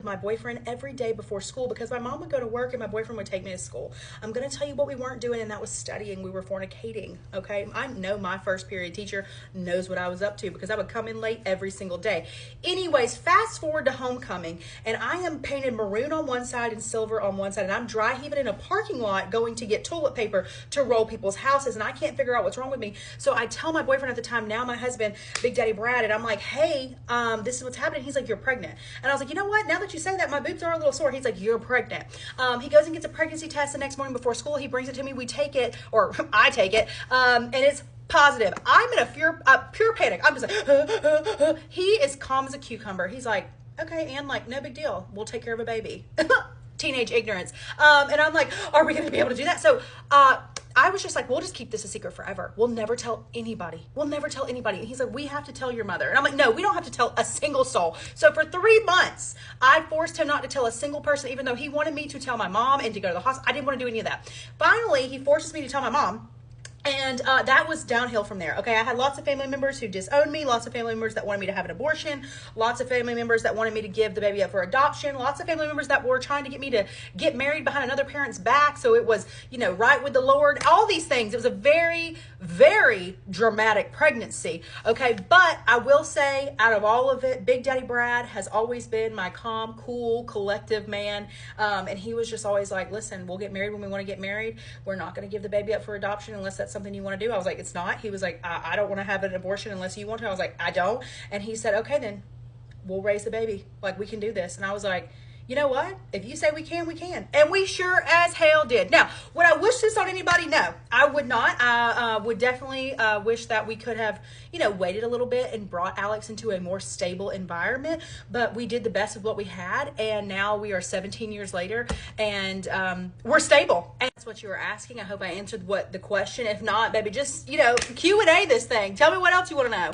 my boyfriend every day before school because my mom would go to work and my boyfriend would take me to school. I'm going to tell you what we weren't doing, and that was studying. We were fornicating. Okay. I know my first period teacher knows what I was up to because I would come in late every single day. Anyways, fast forward to homecoming, and I am painted maroon on one side and silver on one side, and I'm dry heaving in a parking lot going to get toilet paper to roll people's houses, and I can't figure out what's wrong with me. So I tell my boyfriend at the time, now my husband, Big Daddy Brad, and I'm like, hey, this is what's happening. He's like, you're pregnant. And I was like, you know what? Now that you say that, my boobs are a little sore. He's like, you're pregnant. He goes and gets a pregnancy test the next morning before school. He brings it to me. We take it, or I take it, and it's positive. I'm in a pure panic. I'm just like, he is calm as a cucumber. He's like, okay, and like, no big deal. We'll take care of a baby. Teenage ignorance. And I'm like, are we going to be able to do that? So, I was just like, we'll just keep this a secret forever. We'll never tell anybody. We'll never tell anybody. And he's like, we have to tell your mother. And I'm like, no, we don't have to tell a single soul. So for 3 months, I forced him not to tell a single person, even though he wanted me to tell my mom and to go to the hospital. I didn't want to do any of that. Finally, he forces me to tell my mom. And that was downhill from there. Okay, I had lots of family members who disowned me, lots of family members that wanted me to have an abortion, lots of family members that wanted me to give the baby up for adoption, lots of family members that were trying to get me to get married behind another parent's back. So it was, right with the Lord, all these things. It was a very, very dramatic pregnancy. Okay, but I will say, out of all of it, Big Daddy Brad has always been my calm, cool, collective man. And he was just always like, listen, we'll get married when we want to get married. We're not going to give the baby up for adoption unless that's something you want to do. I was like, it's not. He was like, I don't want to have an abortion unless you want to. I was like, I don't. And he said, okay, then we'll raise the baby. Like, we can do this. And I was like, you know what? If you say we can, we can. And we sure as hell did. Now, would I wish this on anybody? No, I would not. I would definitely wish that we could have, waited a little bit and brought Alex into a more stable environment. But we did the best of what we had. And now we are 17 years later and we're stable. And that's what you were asking. I hope I answered the question. If not, baby, just, Q&A this thing. Tell me what else you want to know.